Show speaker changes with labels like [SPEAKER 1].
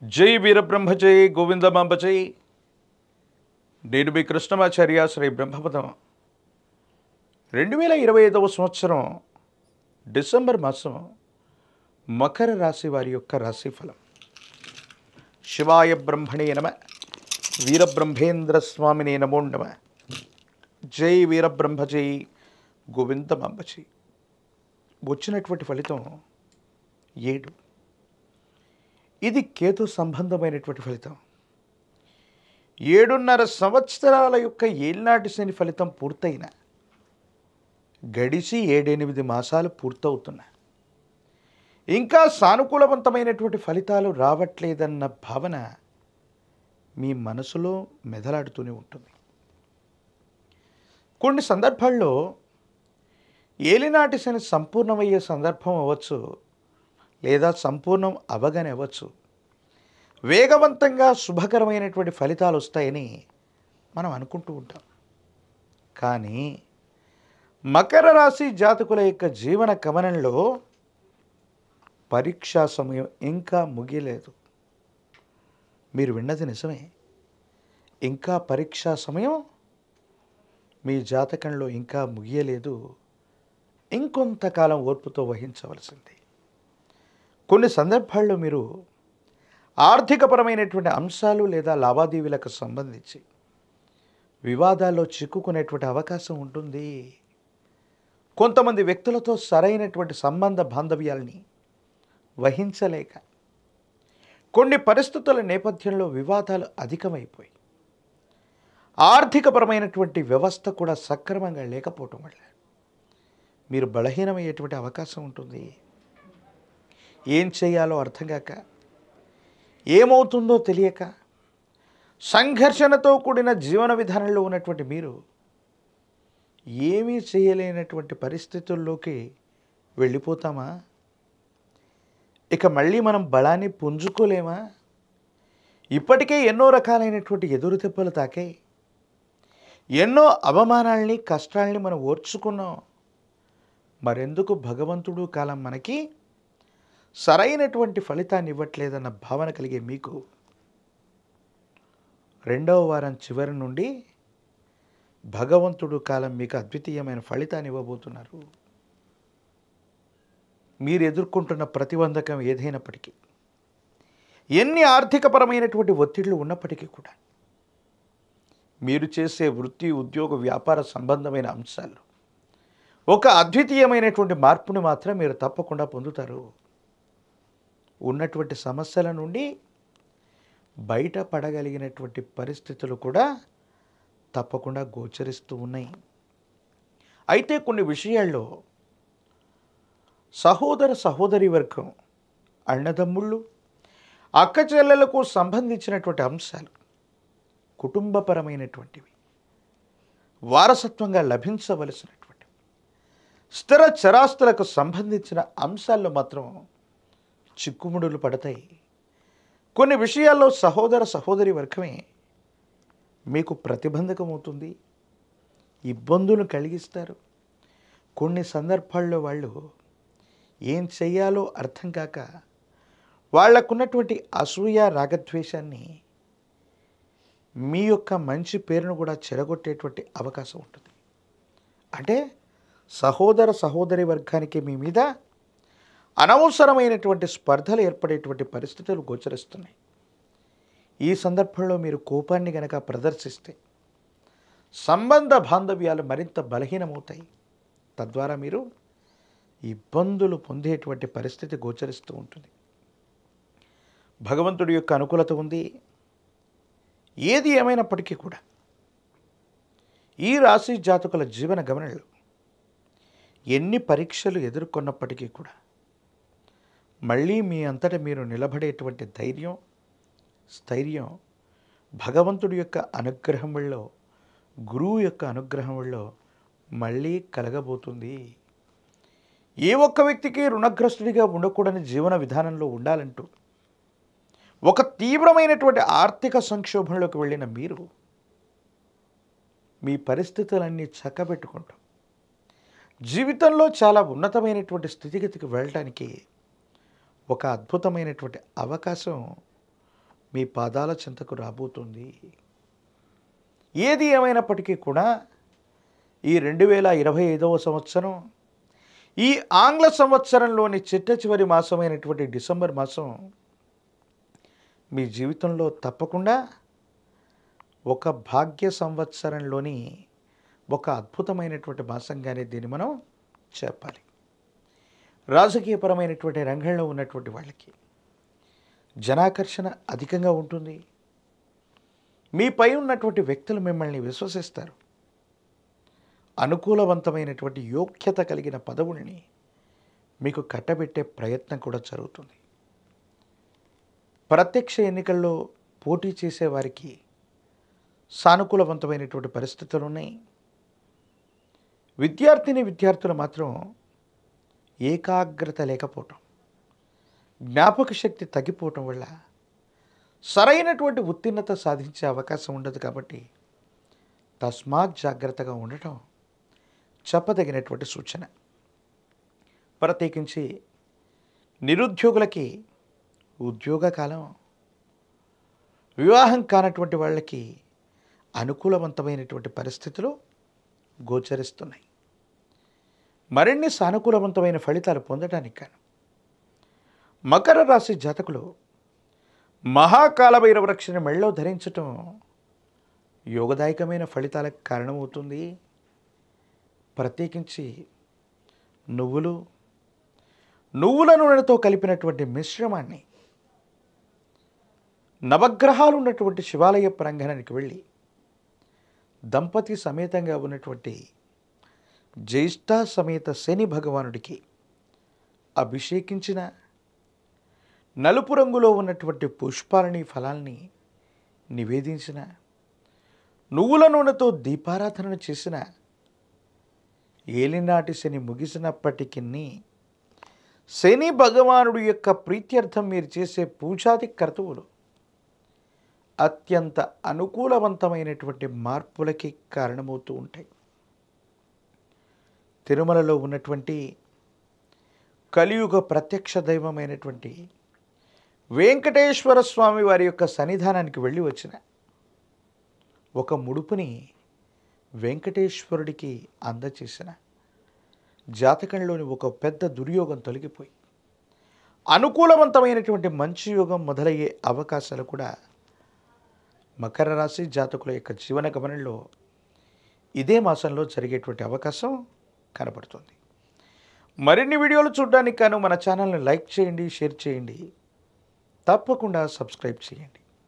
[SPEAKER 1] జై వీరబ్రహ్మ జై గోవిందమాంబ జై. నేను మీ కృష్ణమాచార్య శ్రీ బ్రహ్మపదం. 2025 సంవత్సరం డిసెంబర్ మాసం మకర రాశి వారి యొక్క రాశిఫలం. శివాయ బ్రహ్మణే నమ, వీరబ్రహ్మేంద్ర స్వామినే నమో నమ. జై వీరబ్రహ్మ జై గోవిందమాంబ జై. వచ్చినటువంటి ఫలితం 7. ఇది కేతు సంబంధమైనటువంటి ఫలితం. 7.5 సంవత్సరాల యొక్క ఏళ్నాటి శని ఫలితం పూర్తయిన గడిచి 7-8 మాసాలు పూర్తవుతున్నాయి. ఇంకా సానుకూలవంతమైనటువంటి ఫలితాలు రావట్లేదన్న భావన మీ మనసులో మెదలాడుతూనే ఉంటుంది. కొన్ని సందర్భాల్లో ఏలినాటి శని సంపూర్ణమయ్యే సందర్భం అవ్వచ్చు, లేదా సంపూర్ణం అవగానే అవ్వచ్చు. వేగవంతంగా శుభకరమైనటువంటి ఫలితాలు వస్తాయని మనం అనుకుంటూ ఉంటాం. కానీ మకర రాశి జాతకుల యొక్క జీవన గమనంలో పరీక్షా సమయం ఇంకా ముగియలేదు. మీరు విన్నది నిజమే. ఇంకా పరీక్షా సమయం మీ జాతకంలో ఇంకా ముగియలేదు. ఇంకొంతకాలం ఓర్పుతో వహించవలసింది. కొన్ని సందర్భాల్లో మీరు ఆర్థికపరమైనటువంటి అంశాలు లేదా లావాదేవీలకు సంబంధించి వివాదాల్లో చిక్కుకునేటువంటి అవకాశం ఉంటుంది. కొంతమంది వ్యక్తులతో సరైనటువంటి సంబంధ బాంధవ్యాల్ని వహించలేక కొన్ని పరిస్థితుల నేపథ్యంలో వివాదాలు అధికమైపోయి ఆర్థికపరమైనటువంటి వ్యవస్థ కూడా సక్రమంగా లేకపోవటం వల్ల మీరు బలహీనమయ్యేటువంటి అవకాశం ఉంటుంది. ఏం చేయాలో అర్థం కాక, ఏమవుతుందో తెలియక సంఘర్షణతో కూడిన జీవన విధానంలో ఉన్నటువంటి మీరు ఏమీ చేయలేనటువంటి పరిస్థితుల్లోకి వెళ్ళిపోతామా? ఇక మళ్ళీ మనం బలాన్ని పుంజుకోలేమా? ఇప్పటికే ఎన్నో రకాలైనటువంటి ఎదురు దెబ్బలు తాకాయి. ఎన్నో అవమానాల్ని, కష్టాల్ని మనం ఓర్చుకున్నాం. మరెందుకు భగవంతుడు కాలం మనకి సరైనటువంటి ఫలితాన్ని ఇవ్వట్లేదన్న భావన కలిగే మీకు 2వ వారం చివరి నుండి భగవంతుడు కాలం మీకు అద్వితీయమైన ఫలితాన్ని ఇవ్వబోతున్నారు. మీరు ఎదుర్కొంటున్న ప్రతిబంధకం ఏదైనప్పటికీ, ఎన్ని ఆర్థికపరమైనటువంటి ఒత్తిళ్లు ఉన్నప్పటికీ కూడా మీరు చేసే వృత్తి, ఉద్యోగ, వ్యాపార సంబంధమైన అంశాలు ఒక అద్వితీయమైనటువంటి మార్పుని మాత్రం మీరు తప్పకుండా పొందుతారు. ఉన్నటువంటి సమస్యల నుండి బయటపడగలిగినటువంటి పరిస్థితులు కూడా తప్పకుండా గోచరిస్తూ ఉన్నాయి. అయితే కొన్ని విషయాల్లో సహోదర సహోదరి వర్గం, అన్నదమ్ముళ్ళు, అక్క చెల్లెలకు సంబంధించినటువంటి అంశాలు కుటుంబపరమైనటువంటివి, వారసత్వంగా లభించవలసినటువంటివి, స్థిర చరాస్తులకు సంబంధించిన అంశాల్లో మాత్రం చిక్కుముడులు పడతాయి. కొన్ని విషయాల్లో సహోదర సహోదరి వర్గమే మీకు ప్రతిబంధకమవుతుంది, ఇబ్బందులు కలిగిస్తారు. కొన్ని సందర్భాల్లో వాళ్ళు ఏం చెయ్యాలో అర్థం కాక వాళ్లకున్నటువంటి అసూయ, రాగద్వేషాన్ని, మీ యొక్క మంచి పేరును కూడా చెడగొట్టేటువంటి అవకాశం ఉంటుంది. అంటే సహోదర సహోదరి వర్గానికి మీ మీద అనవసరమైనటువంటి స్పర్ధలు ఏర్పడేటువంటి పరిస్థితులు గోచరిస్తున్నాయి. ఈ సందర్భంలో మీరు కోపాన్ని గనక ప్రదర్శిస్తే సంబంధ బాంధవ్యాలు మరింత బలహీనమవుతాయి. తద్వారా మీరు ఇబ్బందులు పొందేటువంటి పరిస్థితి గోచరిస్తూ ఉంటుంది. భగవంతుడి యొక్క అనుకూలత ఉంది. ఏది ఏమైనప్పటికీ కూడా ఈ రాశి జాతకుల జీవన గమనంలో ఎన్ని పరీక్షలు ఎదుర్కొన్నప్పటికీ కూడా మళ్ళీ మీ అంతటా మీరు నిలబడేటువంటి ధైర్యం, స్థైర్యం భగవంతుడి యొక్క అనుగ్రహం వల్ల, గురువు యొక్క అనుగ్రహం వల్ల మళ్ళీ కలగబోతుంది. ఏ ఒక్క వ్యక్తికి రుణగ్రస్తుడిగా ఉండకూడని జీవన విధానంలో ఉండాలంటూ ఒక తీవ్రమైనటువంటి ఆర్థిక సంక్షోభంలోకి వెళ్ళిన మీరు మీ పరిస్థితులన్నీ చక్కబెట్టుకుంటూ జీవితంలో చాలా ఉన్నతమైనటువంటి స్థితిగతికి వెళ్ళడానికి ఒక అద్భుతమైనటువంటి అవకాశం మీ పాదాల చెంతకు రాబోతుంది. ఏది ఏమైనప్పటికీ కూడా ఈ 2025వ సంవత్సరం, ఈ ఆంగ్ల సంవత్సరంలోని చిట్ట చివరి మాసమైనటువంటి డిసెంబర్ మాసం మీ జీవితంలో తప్పకుండా ఒక భాగ్య సంవత్సరంలోని ఒక అద్భుతమైనటువంటి మాసంగానే దీన్ని మనం చెప్పాలి. రాజకీయపరమైనటువంటి రంగంలో ఉన్నటువంటి వాళ్ళకి జనాకర్షణ అధికంగా ఉంటుంది. మీపై ఉన్నటువంటి వ్యక్తులు మిమ్మల్ని విశ్వసిస్తారు. అనుకూలవంతమైనటువంటి యోగ్యత కలిగిన పదవుల్ని మీకు కట్టబెట్టే ప్రయత్నం కూడా జరుగుతుంది. ప్రత్యక్ష ఎన్నికల్లో పోటీ చేసేవారికి సానుకూలవంతమైనటువంటి పరిస్థితులు ఉన్నాయి. విద్యార్థులు మాత్రం ఏకాగ్రత లేకపోవటం, జ్ఞాపక శక్తి తగ్గిపోవటం వల్ల సరైనటువంటి ఉత్తీర్ణత సాధించే అవకాశం ఉండదు. కాబట్టి తస్మాత్ జాగ్రత్తగా ఉండటం చెప్పదగినటువంటి సూచన. ప్రత్యేకించి నిరుద్యోగులకి ఉద్యోగ కాలం, వివాహం కానటువంటి వాళ్ళకి అనుకూలవంతమైనటువంటి పరిస్థితులు గోచరిస్తున్నాయి. మరిన్ని సానుకూలవంతమైన ఫలితాలు పొందడానికి గాను మకర రాశి జాతకులు మహాకాల భైరవ రక్షని మెళ్ళలో ధరించటం యోగదాయకమైన ఫలితాలకు కారణమవుతుంది. ప్రత్యేకించి నువ్వుల నూనెతో కలిపినటువంటి మిశ్రమాన్ని నవగ్రహాలు ఉన్నటువంటి శివాలయ ప్రాంగణానికి వెళ్ళి దంపతి సమేతంగా ఉన్నటువంటి జ్యేష్ఠ సమేత శని భగవానుడికి అభిషేకించిన, నలుపు రంగులో ఉన్నటువంటి పుష్పాలని ఫలాల్ని నివేదించిన, నువ్వుల నూనెతో దీపారాధన చేసిన, ఏలినాటి శని ముగిసినప్పటికీ శని భగవానుడి యొక్క ప్రీత్యర్థం మీరు చేసే పూజాది క్రతువులు అత్యంత అనుకూలవంతమైనటువంటి మార్పులకి కారణమవుతూ ఉంటాయి. తిరుమలలో ఉన్నటువంటి కలియుగ ప్రత్యక్ష దైవమైనటువంటి వెంకటేశ్వర స్వామి వారి యొక్క సన్నిధానానికి వెళ్ళి వచ్చిన ఒక ముడుపుని వెంకటేశ్వరుడికి అందచేసిన జాతకంలోని ఒక పెద్ద దుర్యోగం తొలగిపోయి అనుకూలవంతమైనటువంటి మంచి యోగం మొదలయ్యే అవకాశాలు కూడా మకర రాశి జాతకుల యొక్క జీవన గమనంలో ఇదే మాసంలో జరిగేటువంటి అవకాశం కనబడుతుంది. మరిన్ని వీడియోలు చూడడానికి గాను మన ఛానల్ని లైక్ చేయండి, షేర్ చేయండి, తప్పకుండా సబ్స్క్రైబ్ చేయండి.